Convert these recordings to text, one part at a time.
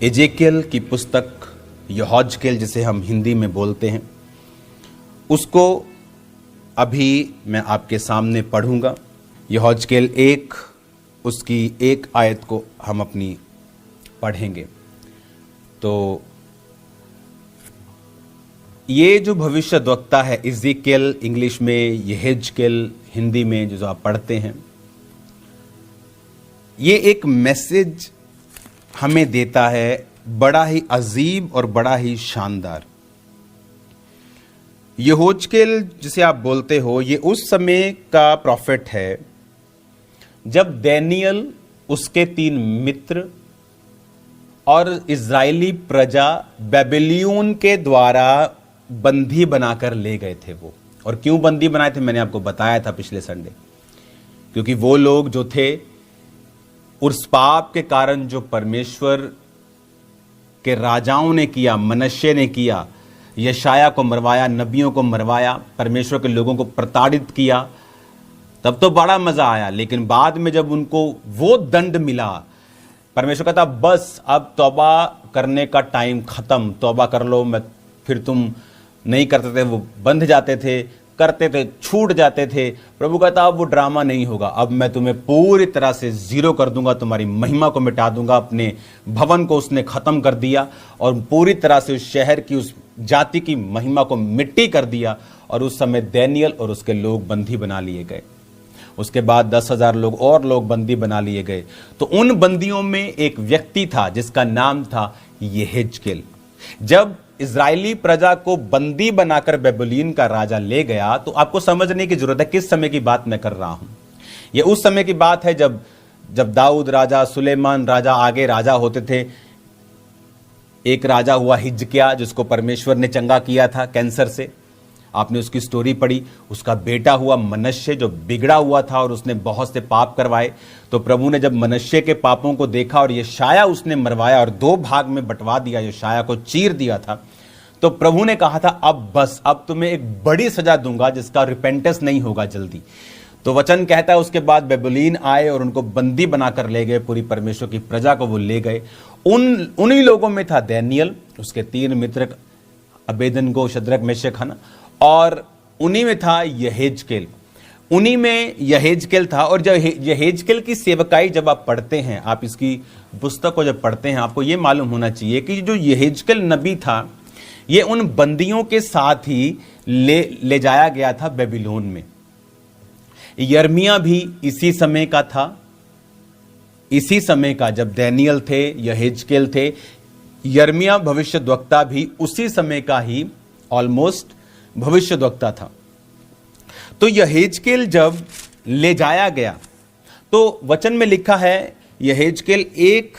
Ezekiel की पुस्तक यहोजकेल जिसे हम हिंदी में बोलते हैं, उसको अभी मैं आपके सामने पढ़ूंगा। यहोजकेल 1 उसकी 1 आयत को हम अपनी पढ़ेंगे। तो ये जो भविष्यद्वक्ता है एजेकियल इंग्लिश में, यहोजकेल हिंदी में जो आप पढ़ते हैं, ये एक मैसेज हमें देता है बड़ा ही अजीब और बड़ा ही शानदार। यहोजकेल जिसे आप बोलते हो, ये उस समय का प्रॉफिट है जब दानियल, उसके 3 मित्र और इजरायली प्रजा बेबीलोन के द्वारा बंदी बनाकर ले गए थे वो। और क्यों बंदी बनाए थे मैंने आपको बताया था पिछले संडे, क्योंकि वो लोग जो थे उस पाप के कारण जो परमेश्वर के राजाओं ने किया, मनश्शे ने किया, यशाया को मरवाया, नबियों को मरवाया, परमेश्वर के लोगों को प्रताड़ित किया, तब तो बड़ा मजा आया। लेकिन बाद में जब उनको वो दंड मिला, परमेश्वर कहता बस अब तौबा करने का टाइम खत्म, तौबा कर लो। मैं फिर तुम नहीं करते थे, वो बंध जाते थे, करते थे, छूट जाते थे। प्रभु कहता अब वो ड्रामा नहीं होगा, अब मैं तुम्हें पूरी तरह से जीरो कर दूंगा, तुम्हारी महिमा को मिटा दूंगा। अपने भवन को उसने खत्म कर दिया और पूरी तरह से उस शहर की, उस जाति की महिमा को मिट्टी कर दिया। और उस समय दानियल और उसके लोग बंदी बना लिए गए। उसके बाद 10,000 लोग और लोग बंदी बना लिए गए। तो उन बंदियों में एक व्यक्ति था जिसका नाम था यहोजकेल। जब इजरायली प्रजा को बंदी बनाकर बेबीलोन का राजा ले गया, तो आपको समझने की जरूरत है किस समय की बात मैं कर रहा हूं। यह उस समय की बात है जब दाऊद राजा, सुलेमान राजा आगे राजा होते थे। एक राजा हुआ हिजकिय्याह, जिसको परमेश्वर ने चंगा किया था कैंसर से, आपने उसकी स्टोरी पढ़ी। उसका बेटा हुआ मनश्शे, जो बिगड़ा हुआ था और उसने बहुत से पाप करवाए। तो प्रभु ने जब मनश्शे के पापों को देखा और यशाया उसने मरवाया और 2 भाग में बंटवा दिया, यशाया को चीर दिया था, तो प्रभु ने कहा था अब बस, अब तुम्हें एक बड़ी सजा दूंगा जिसका रिपेंटेंस नहीं होगा जल्दी। तो वचन कहता है उसके बाद बेबीलोन आए और उनको बंदी बनाकर ले गए, पूरी परमेश्वर की प्रजा को वो ले गए। उन्हीं लोगों में था दानियल, उसके 3 मित्र अबेदनगो, शद्रक, मेशक, हना, और उन्हीं में था यहोजकेल। उन्हीं में यहोजकेल था। और जब यहोजकेल की सेवकाई जब आप पढ़ते हैं, आप इसकी पुस्तक को जब पढ़ते हैं, आपको यह मालूम होना चाहिए कि जो यहोजकेल नबी था, ये उन बंदियों के साथ ही ले जाया गया था बेबीलोन में। यिर्मयाह भी इसी समय का था, इसी समय का जब दानियल थे, यहोजकेल थे। यिर्मयाह भविष्यद्वक्ता भी उसी समय का ही ऑलमोस्ट भविष्यद्वक्ता था। तो यहोजकेल जब ले जाया गया, तो वचन में लिखा है, यहोजकेल 1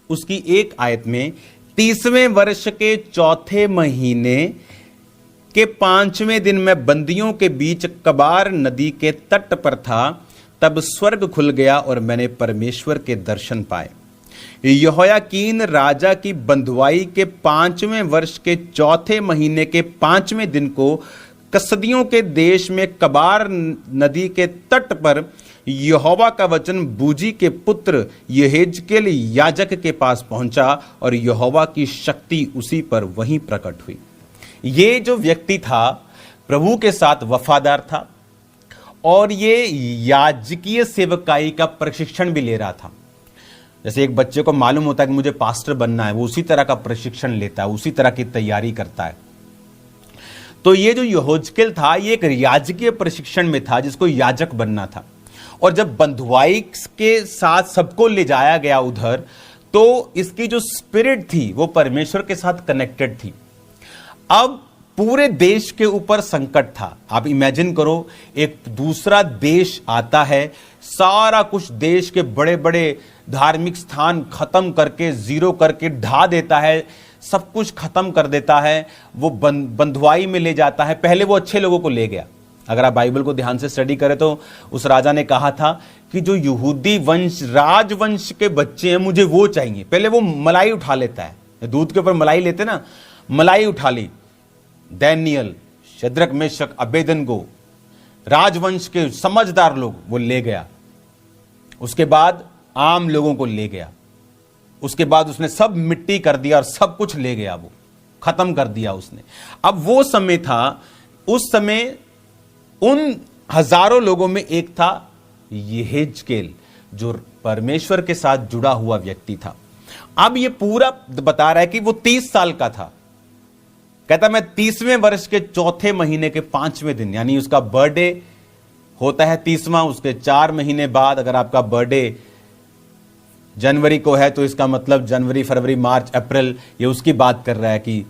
उसकी 1 आयत में, 30वें वर्ष के 4थे महीने के 5वें दिन में बंदियों के बीच कबार नदी के तट पर था, तब स्वर्ग खुल गया और मैंने परमेश्वर के दर्शन पाए। यहोयाकीन राजा की बंधुआई के 5वें वर्ष के 4थे महीने के 5वें दिन को कसदियों के देश में कबार नदी के तट पर यहोवा का वचन बूजी के पुत्र यहोजकेल याजक के पास पहुंचा और यहोवा की शक्ति उसी पर वहीं प्रकट हुई। ये जो व्यक्ति था प्रभु के साथ वफादार था और ये याजकीय सेवकाई का प्रशिक्षण भी ले रहा था। जैसे एक बच्चे को मालूम होता है कि मुझे पास्टर बनना है, वो उसी तरह का प्रशिक्षण लेता है, उसी तरह की तैयारी करता है। तो ये जो यहोजकेल था, ये एक याजकीय प्रशिक्षण में था, जिसको याजक बनना था। और जब बंधुआई के साथ सबको ले जाया गया उधर, तो इसकी जो स्पिरिट थी वो परमेश्वर के साथ कनेक्टेड थी। अब पूरे देश के ऊपर संकट था। आप इमेजिन करो, एक दूसरा देश आता है, सारा कुछ देश के बड़े बड़े धार्मिक स्थान खत्म करके, जीरो करके ढा देता है, सब कुछ खत्म कर देता है, वो बंधुआई में ले जाता है। पहले वो अच्छे लोगों को ले गया। अगर आप बाइबल को ध्यान से स्टडी करें तो उस राजा ने कहा था कि जो यहूदी वंश, राजवंश के बच्चे हैं, मुझे वो चाहिए। पहले वो मलाई उठा लेता है, दूध के ऊपर मलाई लेते ना, मलाई उठा ली। दानियल, शद्रक, मेशक, अबेदनगो, राजवंश के समझदार लोग वो ले गया। उसके बाद आम लोगों को ले गया। उसके बाद उसने सब मिट्टी कर दिया और सब कुछ ले गया, वो खत्म कर दिया उसने। अब वो समय था, उस समय उन हजारों लोगों में एक था यहेजकेल, जो परमेश्वर के साथ जुड़ा हुआ व्यक्ति था। अब ये पूरा बता रहा है कि वो 30 साल का था। कहता मैं 30वें वर्ष के चौथे महीने के 5वें दिन, यानी उसका बर्थडे होता है 30वां, उसके 4 महीने बाद अगर आपका बर्थडे जनवरी को है तो इसका मतलब जनवरी, फरवरी, मार्च, अप्रैल, ये उसकी बात कर रहा है कि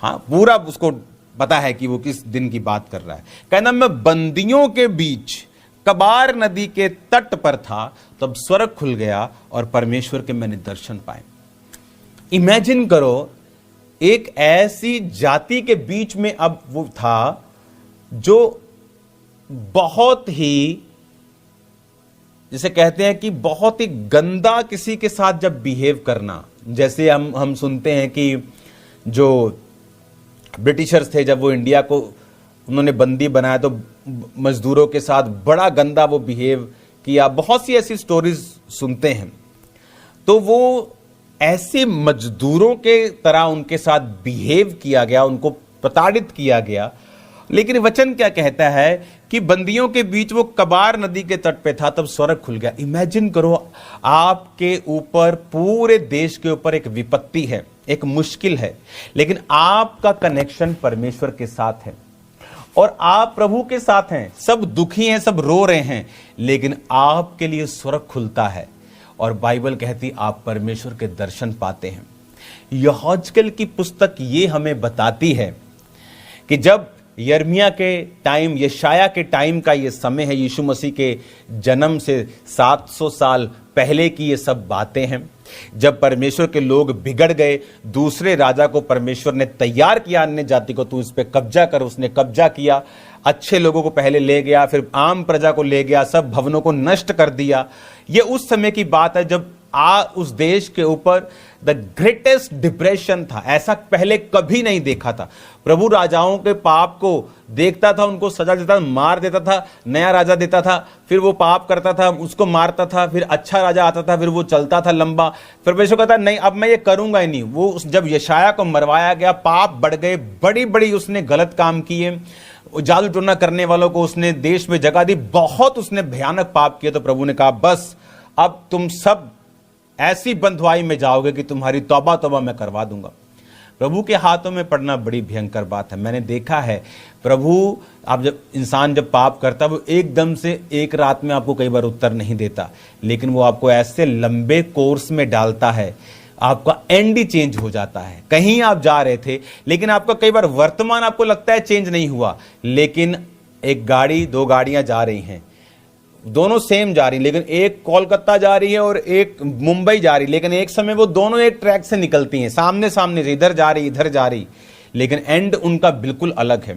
हाँ, पूरा उसको पता है कि वो किस दिन की बात कर रहा है। कहना मैं बंदियों के बीच कबार नदी के तट पर था, तब स्वर्ग खुल गया और परमेश्वर के मैंने दर्शन पाए। इमेजिन करो, एक ऐसी जाति के बीच में अब वो था जो बहुत ही, जिसे कहते हैं कि बहुत ही गंदा किसी के साथ जब बिहेव करना, जैसे हम सुनते हैं कि जो ब्रिटिशर्स थे, जब वो इंडिया को उन्होंने बंदी बनाया तो मजदूरों के साथ बड़ा गंदा वो बिहेव किया, बहुत सी ऐसी स्टोरीज सुनते हैं। तो वो ऐसे मजदूरों के तरह उनके साथ बिहेव किया गया, उनको प्रताड़ित किया गया। लेकिन वचन क्या कहता है कि बंदियों के बीच वो कबार नदी के तट पे था, तब स्वर्ग खुल गया। इमेजिन करो, आपके ऊपर, पूरे देश के ऊपर एक विपत्ति है, एक मुश्किल है, लेकिन आपका कनेक्शन परमेश्वर के साथ है और आप प्रभु के साथ हैं। सब दुखी हैं, सब रो रहे हैं, लेकिन आपके लिए स्वर्ग खुलता है और बाइबल कहती आप परमेश्वर के दर्शन पाते हैं। यहोजकेल की पुस्तक ये हमें बताती है कि जब यिर्मयाह के टाइम, यशाया के टाइम का ये समय है, यीशु मसीह के जन्म से 700 साल पहले की ये सब बातें हैं। जब परमेश्वर के लोग बिगड़ गए, दूसरे राजा को परमेश्वर ने तैयार किया, अन्य जाति को, तू इस पे कब्जा कर। उसने कब्जा किया, अच्छे लोगों को पहले ले गया, फिर आम प्रजा को ले गया, सब भवनों को नष्ट कर दिया। ये उस समय की बात है जब उस देश के ऊपर द ग्रेटेस्ट डिप्रेशन था। ऐसा पहले कभी नहीं देखा था। प्रभु राजाओं के पाप को देखता था, उनको सजा देता था, मार देता था, नया राजा देता था, फिर वो पाप करता था, उसको मारता था, फिर अच्छा राजा आता था, फिर वो चलता था लंबा, फिर परमेश्वर कहता नहीं अब मैं ये करूंगा ही नहीं। वो जब यशाया को मरवाया गया, पाप बढ़ गए, बड़ी बड़ी उसने गलत काम किए, जादू टोना करने वालों को उसने देश में जगह दी, बहुत उसने भयानक पाप किए। तो प्रभु ने कहा बस अब तुम सब ऐसी बंधुआई में जाओगे कि तुम्हारी तौबा तौबा मैं करवा दूंगा। प्रभु के हाथों में पड़ना बड़ी भयंकर बात है। मैंने देखा है, प्रभु आप जब इंसान जब पाप करता है, वो एकदम से एक रात में आपको कई बार उत्तर नहीं देता, लेकिन वो आपको ऐसे लंबे कोर्स में डालता है, आपका एंड ही चेंज हो जाता है। कहीं आप जा रहे थे, लेकिन आपका कई बार वर्तमान आपको लगता है चेंज नहीं हुआ, लेकिन एक गाड़ी, 2 गाड़ियां जा रही हैं, दोनों सेम जा रही, लेकिन एक कोलकाता जा रही है और एक मुंबई जा रही, लेकिन एक समय वो दोनों एक ट्रैक से निकलती हैं, सामने सामने से, इधर जा रही इधर जा रही, लेकिन एंड उनका बिल्कुल अलग है।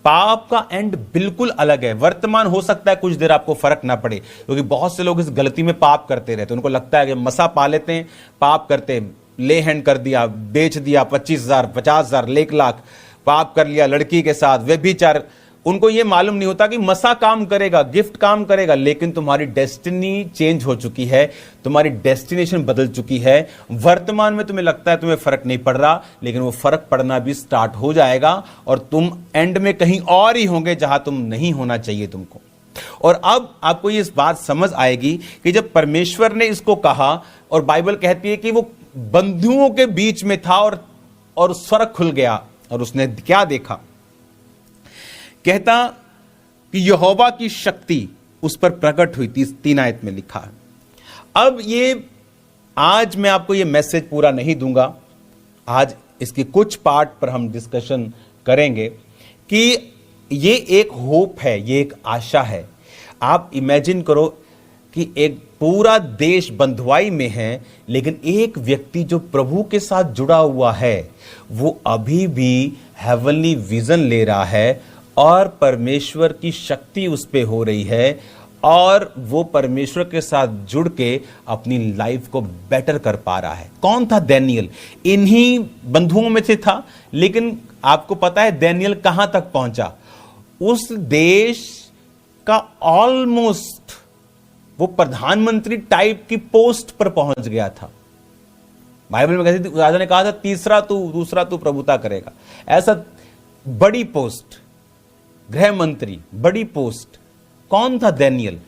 पाप का एंड बिल्कुल अलग है। वर्तमान हो सकता है कुछ देर आपको फर्क ना पड़े, क्योंकि बहुत से लोग इस गलती में पाप करते रहते, उनको लगता है कि मसा पा लेते हैं, पाप करते हैं, ले हैंड कर दिया, बेच दिया, 25,000, 50,000, 1,00,000 पाप कर लिया लड़की के साथ, व्यभिचार। उनको ये मालूम नहीं होता कि मसा काम करेगा, गिफ्ट काम करेगा, लेकिन तुम्हारी डेस्टिनी चेंज हो चुकी है, तुम्हारी डेस्टिनेशन बदल चुकी है। वर्तमान में तुम्हें लगता है तुम्हें फर्क नहीं पड़ रहा, लेकिन वो फर्क पड़ना भी स्टार्ट हो जाएगा और तुम एंड में कहीं और ही होंगे जहां तुम नहीं होना चाहिए तुमको। और अब आपको ये इस बात समझ आएगी कि जब परमेश्वर ने इसको कहा, और बाइबल कहती है कि वो बंधुओं के बीच में था और स्वर्ग खुल गया, और उसने क्या देखा, कहता कि यहोवा की शक्ति उस पर प्रकट हुई। 3 आयत में लिखा है। अब ये आज मैं आपको ये मैसेज पूरा नहीं दूंगा, आज इसके कुछ पार्ट पर हम डिस्कशन करेंगे कि ये एक होप है, ये एक आशा है। आप इमेजिन करो कि एक पूरा देश बंधुआई में है, लेकिन एक व्यक्ति जो प्रभु के साथ जुड़ा हुआ है वो अभी भी हेवनली विजन ले रहा है और परमेश्वर की शक्ति उस पे हो रही है, और वो परमेश्वर के साथ जुड़ के अपनी लाइफ को बेटर कर पा रहा है। कौन था? दानियेल इन्हीं बंधुओं में से था। लेकिन आपको पता है दानियेल कहां तक पहुंचा? उस देश का ऑलमोस्ट वो प्रधानमंत्री टाइप की पोस्ट पर पहुंच गया था। बाइबल में कहती थी, राजा ने कहा था तीसरा तू दूसरा तू प्रभुता करेगा। ऐसा बड़ी पोस्ट, गृह मंत्री, बड़ी पोस्ट। कौन था दानियेल?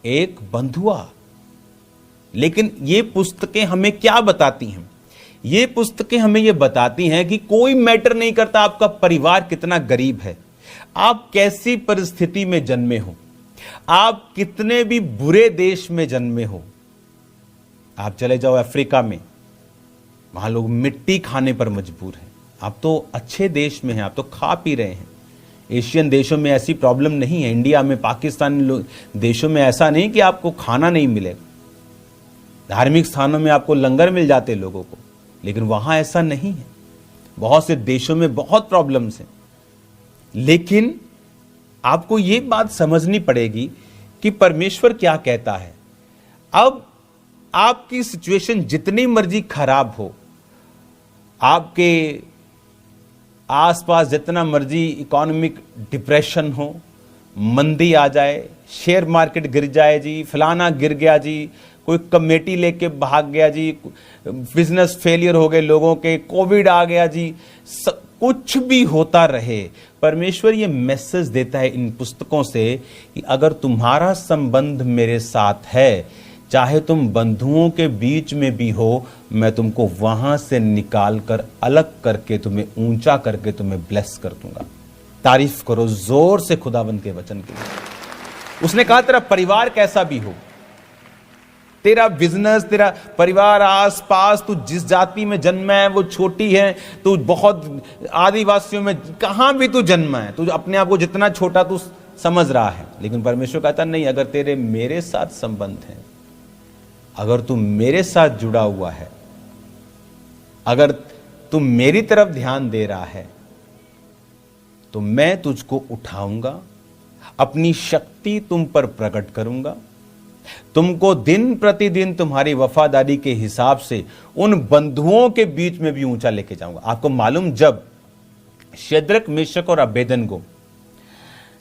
एक बंधुआ। लेकिन ये पुस्तकें हमें क्या बताती हैं? ये पुस्तकें हमें ये बताती हैं कि कोई मैटर नहीं करता आपका परिवार कितना गरीब है, आप कैसी परिस्थिति में जन्मे हो, आप कितने भी बुरे देश में जन्मे हो। आप चले जाओ अफ्रीका में, वहां लोग मिट्टी खाने पर मजबूर हैं। आप तो अच्छे देश में हैं, आप तो खा पी रहे हैं। एशियन देशों में ऐसी प्रॉब्लम नहीं है। इंडिया में, पाकिस्तान देशों में ऐसा नहीं कि आपको खाना नहीं मिलेगा। धार्मिक स्थानों में आपको लंगर मिल जाते लोगों को, लेकिन वहां ऐसा नहीं है। बहुत से देशों में बहुत प्रॉब्लम्स हैं। लेकिन आपको ये बात समझनी पड़ेगी कि परमेश्वर क्या कहता है। अब आपकी सिचुएशन जितनी मर्जी खराब हो, आपके आसपास जितना मर्जी इकोनॉमिक डिप्रेशन हो, मंदी आ जाए, शेयर मार्केट गिर जाए जी, फलाना गिर गया जी, कोई कमेटी लेके भाग गया जी, बिजनेस फेलियर हो गए लोगों के, कोविड आ गया जी, कुछ भी होता रहे, परमेश्वर ये मैसेज देता है इन पुस्तकों से कि अगर तुम्हारा संबंध मेरे साथ है, चाहे तुम बंधुओं के बीच में भी हो, मैं तुमको वहां से निकाल कर अलग करके तुम्हें ऊंचा करके तुम्हें ब्लेस कर दूंगा। तारीफ करो जोर से खुदावंद के वचन के लिए। उसने कहा तेरा परिवार कैसा भी हो, तेरा बिजनेस, तेरा परिवार, आस पास तू जिस जाति में जन्मा है वो छोटी है, तू बहुत आदिवासियों में कहां भी तू जन्मा है, तू अपने आप को जितना छोटा तू समझ रहा है, लेकिन परमेश्वर कहता नहीं, अगर तेरे मेरे साथ संबंध है, अगर तू मेरे साथ जुड़ा हुआ है, अगर तू मेरी तरफ ध्यान दे रहा है, तो मैं तुझको उठाऊंगा, अपनी शक्ति तुम पर प्रकट करूंगा, तुमको दिन प्रतिदिन तुम्हारी वफादारी के हिसाब से उन बंधुओं के बीच में भी ऊंचा लेके जाऊंगा। आपको मालूम, जब शद्रक, मेशक और अबेदनगो,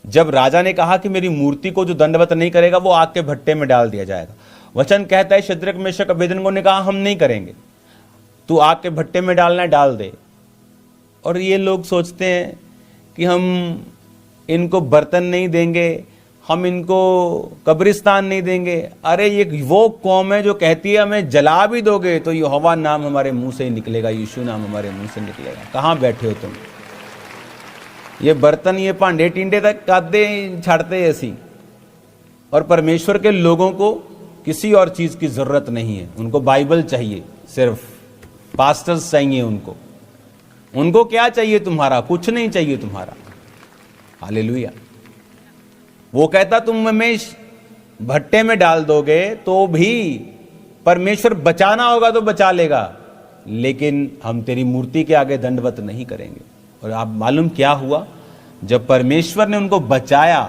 जब राजा ने कहा कि मेरी मूर्ति को जो दंडवत नहीं करेगा वो आग के भट्टे में डाल दिया जाएगा, वचन कहता है शद्रक, मेशक, अबेदनगो ने कहा हम नहीं करेंगे, तू आग के भट्टे में डालना है डाल दे। और ये लोग सोचते हैं कि हम इनको बर्तन नहीं देंगे, हम इनको कब्रिस्तान नहीं देंगे। अरे ये वो कौम है जो कहती है हमें जला भी दोगे तो यहोवा नाम हमारे मुंह से ही निकलेगा, यीशु नाम हमारे मुंह से निकलेगा। कहां बैठे हो तुम? ये बर्तन, ये भांडे टिंडे तक कादे छाड़ते ऐसी। और परमेश्वर के लोगों को किसी और चीज की जरूरत नहीं है, उनको बाइबल चाहिए, सिर्फ पास्टर्स चाहिए उनको क्या चाहिए तुम्हारा? कुछ नहीं चाहिए तुम्हारा। हालेलुया। वो कहता तुम हमें भट्टे में डाल दोगे तो भी परमेश्वर बचाना होगा तो बचा लेगा, लेकिन हम तेरी मूर्ति के आगे दंडवत नहीं करेंगे। और आप मालूम क्या हुआ? जब परमेश्वर ने उनको बचाया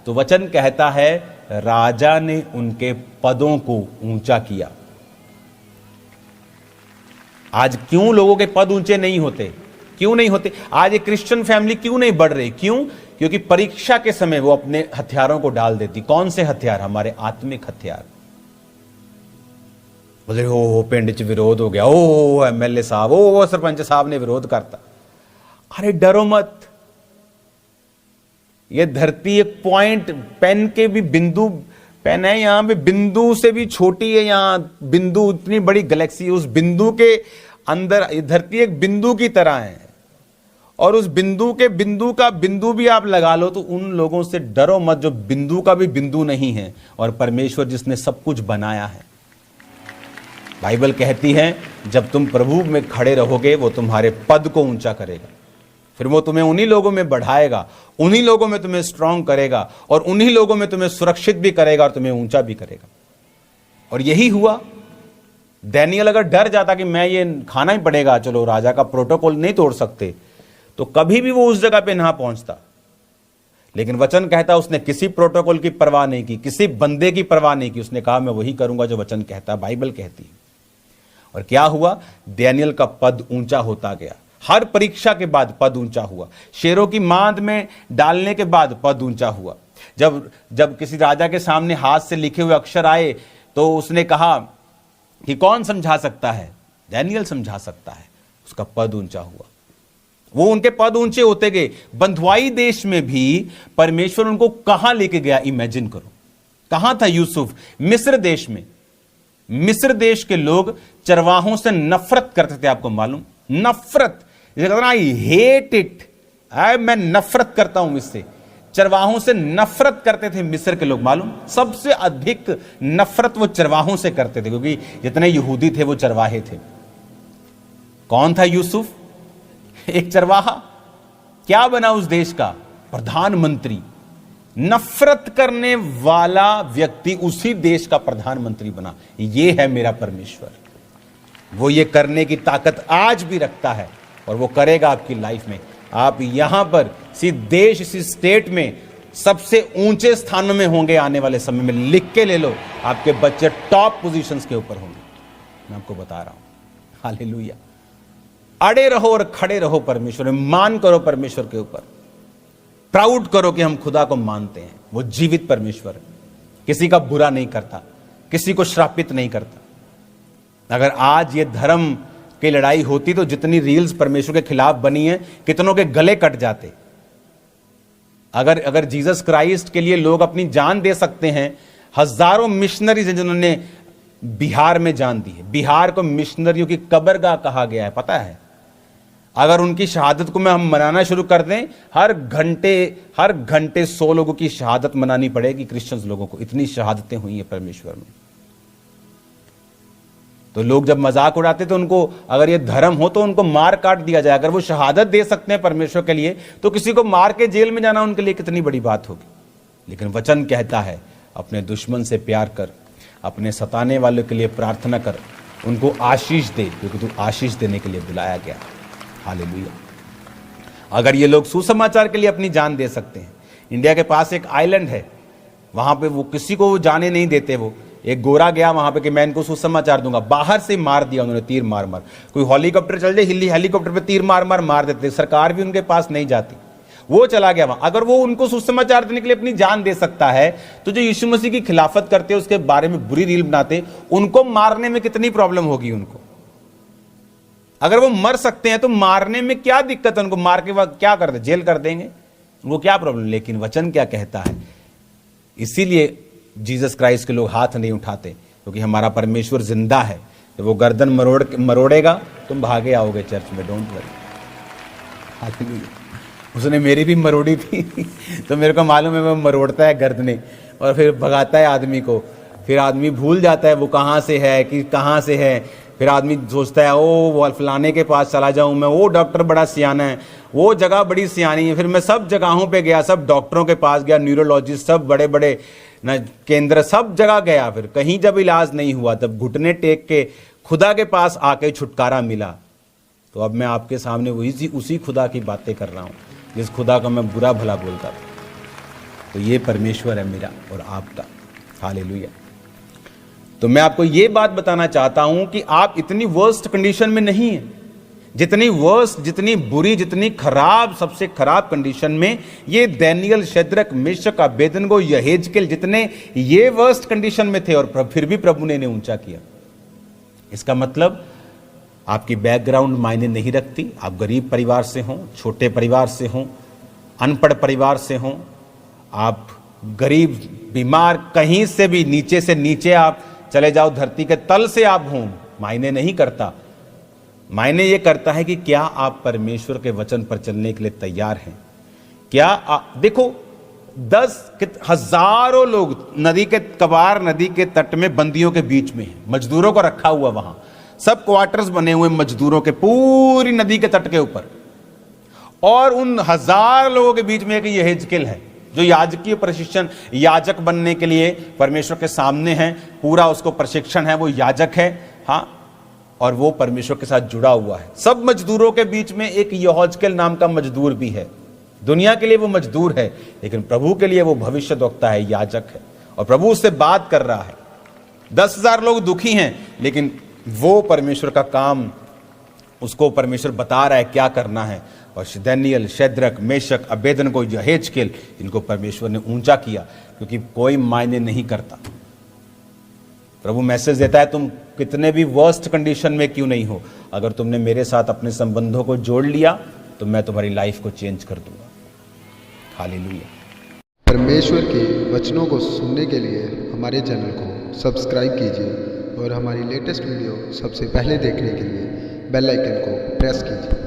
तो वचन कहता है राजा ने उनके पदों को ऊंचा किया। आज क्यों लोगों के पद ऊंचे नहीं होते? क्यों नहीं होते? आज एक क्रिश्चियन फैमिली क्यों नहीं बढ़ रही? क्यों? क्योंकि परीक्षा के समय वो अपने हथियारों को डाल देती। कौन से हथियार? हमारे आत्मिक हथियार। बोले हो पिंड च विरोध हो गया, ओ एमएलए साहब, ओ सरपंच साहब ने विरोध करता। अरे डरो मत, ये धरती एक पॉइंट पेन के भी बिंदु, पेन है यहां पे बिंदु से भी छोटी है, यहां बिंदु इतनी बड़ी गैलेक्सी, उस बिंदु के अंदर धरती एक बिंदु की तरह है। और उस बिंदु के बिंदु का बिंदु भी आप लगा लो तो उन लोगों से डरो मत जो बिंदु का भी बिंदु नहीं है, और परमेश्वर जिसने सब कुछ बनाया है। बाइबल कहती है जब तुम प्रभु में खड़े रहोगे वो तुम्हारे पद को ऊंचा करेगा, फिर वो तुम्हें उन्हीं लोगों में बढ़ाएगा, उन्हीं लोगों में तुम्हें स्ट्रांग करेगा, और उन्हीं लोगों में तुम्हें सुरक्षित भी करेगा और तुम्हें ऊंचा भी करेगा। और यही हुआ। दानियेल अगर डर जाता कि मैं ये खाना ही पड़ेगा, चलो राजा का प्रोटोकॉल नहीं तोड़ सकते, तो कभी भी वो उस जगह पे ना पहुंचता। लेकिन वचन कहता उसने किसी प्रोटोकॉल की परवाह नहीं की, किसी बंदे की परवाह नहीं की। उसने कहा मैं वही करूंगा जो वचन कहता, बाइबल कहती है। और क्या हुआ? दानियेल का पद ऊंचा होता गया। हर परीक्षा के बाद पद ऊंचा हुआ। शेरों की मांद में डालने के बाद पद ऊंचा हुआ। जब किसी राजा के सामने हाथ से लिखे हुए अक्षर आए तो उसने कहा कि कौन समझा सकता है? डैनियल समझा सकता है, उसका पद ऊंचा हुआ। वो उनके पद ऊंचे होते गए। बंधुआई देश में भी परमेश्वर उनको कहां लेके गया, इमेजिन करो। कहां था यूसुफ? मिस्र देश में। मिस्र देश के लोग चरवाहों से नफरत करते थे, आपको मालूम? नफरत, आई हेट इट, मैं नफरत करता हूं इससे। चरवाहों से नफरत करते थे मिस्र के लोग, मालूम? सबसे अधिक नफरत वो चरवाहों से करते थे, क्योंकि जितने यहूदी थे वो चरवाहे थे। कौन था यूसुफ? एक चरवाहा। क्या बना उस देश का? प्रधानमंत्री। नफरत करने वाला व्यक्ति उसी देश का प्रधानमंत्री बना। ये है मेरा परमेश्वर। वो ये करने की ताकत आज भी रखता है और वो करेगा आपकी लाइफ में। आप यहां पर इसी देश, इसी स्टेट में सबसे ऊंचे स्थानों में होंगे आने वाले समय में। लिख के ले लो, आपके बच्चे टॉप पोजीशंस के ऊपर होंगे, मैं आपको बता रहा हूं। हालेलुया। अड़े रहो और खड़े रहो परमेश्वर में, मान करो परमेश्वर के ऊपर, प्राउड करो कि हम खुदा को मानते हैं। वो जीवित परमेश्वर है, किसी का बुरा नहीं करता, किसी को श्रापित नहीं करता। अगर आज ये धर्म की लड़ाई होती तो जितनी रील्स परमेश्वर के खिलाफ बनी है, कितनों के गले कट जाते। अगर जीसस क्राइस्ट के लिए लोग अपनी जान दे सकते हैं, हजारों मिशनरीज हैं जिन्होंने बिहार में जान दी है। बिहार को मिशनरियों की कब्रगाह कहा गया है, पता है? अगर उनकी शहादत को हम मनाना शुरू कर दें, हर घंटे 100 लोगों की शहादत मनानी पड़ेगी, क्रिश्चियंस लोगों को। इतनी शहादतें हुई हैं परमेश्वर में। तो लोग जब मजाक उड़ाते तो उनको, अगर ये धर्म हो तो उनको मार काट दिया जाए। अगर वो शहादत दे सकते हैं परमेश्वर के लिए, तो किसी को मार के जेल में जाना उनके लिए कितनी बड़ी बात होगी। लेकिन वचन कहता है, अपने दुश्मन से प्यार कर, अपने सताने वालों के लिए प्रार्थना कर, उनको आशीष दे, क्योंकि तू आशीष देने के लिए बुलाया गया। हालेलुया। अगर ये लोग सुसमाचार के लिए अपनी जान दे सकते हैं। इंडिया के पास एक आइलैंड है, वहां पे वो किसी को जाने नहीं देते। वो एक गोरा गया वहां पे कि मैं इनको सुसमाचार दूंगा, बाहर से मार दिया उन्होंने, तीर मार मार। कोई हेलीकॉप्टर चल जाए, हेलीकॉप्टर पे तीर मार मार देते, सरकार भी उनके पास नहीं जाती। वो चला गया वहां। अगर वो उनको सुसमाचार देने के लिए अपनी जान दे सकता है, तो जो यीशु मसीह की खिलाफत करते हैं, उसके बारे में बुरी रील बनाते, उनको मारने में कितनी प्रॉब्लम होगी उनको। अगर वो मर सकते हैं तो मारने में क्या दिक्कत है उनको? मार के बाद क्या कर दे? जेल कर देंगे, उनको क्या प्रॉब्लम? लेकिन वचन क्या कहता है? इसीलिए जीसस क्राइस्ट के लोग हाथ नहीं उठाते, क्योंकि हमारा परमेश्वर जिंदा है। जब वो गर्दन मरोड़ेगा, तुम भागे आओगे चर्च में, डोंट वरी। हालेलुया। उसने मेरी भी मरोड़ी थी तो मेरे को मालूम है, वो मरोड़ता है गर्दने और फिर भगाता है आदमी को। फिर आदमी भूल जाता है वो कहाँ से है, कि कहाँ से है। फिर आदमी सोचता है, वो फलाने के पास चला जाऊं मैं, वो डॉक्टर बड़ा सियाना है, वो जगह बड़ी सियानी है। फिर मैं सब जगहों पे गया, सब डॉक्टरों के पास गया, न्यूरोलॉजिस्ट, सब बड़े बड़े न केंद्र, सब जगह गया। फिर कहीं जब इलाज नहीं हुआ, तब घुटने टेक के खुदा के पास आके छुटकारा मिला। तो अब मैं आपके सामने उसी खुदा की बातें कर रहा हूँ, जिस खुदा को मैं बुरा भला बोलता था। तो ये परमेश्वर है मेरा और आपका। हालेलुया। तो मैं आपको ये बात बताना चाहता हूं कि आप इतनी वर्स्ट कंडीशन में नहीं है। जितनी वर्स्ट, जितनी बुरी, जितनी खराब, सबसे खराब कंडीशन में ये दानियेल, शद्रक, मेशक, अबेदनगो, यहेजकेल, जितने ये वर्स्ट कंडीशन में थे, और फिर भी प्रभु ने इन्हें ऊंचा किया। इसका मतलब आपकी बैकग्राउंड मायने नहीं रखती। आप गरीब परिवार से हों, छोटे परिवार से हों, अनपढ़ परिवार से हों, आप गरीब, बीमार, कहीं से भी नीचे से नीचे आप चले जाओ, धरती के तल से आप हों, मायने नहीं करता। मायने ये करता है कि क्या आप परमेश्वर के वचन पर चलने के लिए तैयार हैं। क्या देखो, 10,000 लोग नदी के कबार, नदी के तट में बंदियों के बीच में हैं, मजदूरों को रखा हुआ वहां, सब क्वार्टर्स बने हुए मजदूरों के, पूरी नदी के तट के ऊपर। और उन 1000 लोगों के बीच में एक यहेजकेल है, जो याजकीय प्रशिक्षण, याजक बनने के लिए परमेश्वर के सामने है, पूरा उसको प्रशिक्षण है, वो याजक है। हाँ, और वो परमेश्वर के साथ जुड़ा हुआ है। सब मजदूरों के बीच में एक यहोजकेल नाम का मजदूर भी है। दुनिया के लिए वो मजदूर है, लेकिन प्रभु के लिए वो भविष्यद्वक्ता है, याजक है, और प्रभु उससे बात कर रहा है। 10,000 लोग दुखी हैं, लेकिन वो परमेश्वर का काम, उसको परमेश्वर बता रहा है क्या करना है। और दानियेल, शद्रक, मेशक, अबेदनगो, यहेजकेल, इनको परमेश्वर ने ऊंचा किया, क्योंकि कोई मायने नहीं करता। प्रभु मैसेज देता है, तुम कितने भी वर्स्ट कंडीशन में क्यों नहीं हो, अगर तुमने मेरे साथ अपने संबंधों को जोड़ लिया तो मैं तुम्हारी लाइफ को चेंज कर दूंगा। हालेलुया। परमेश्वर के वचनों को सुनने के लिए हमारे चैनल को सब्सक्राइब कीजिए और हमारी लेटेस्ट वीडियो सबसे पहले देखने के लिए बेल आइकन को प्रेस कीजिए।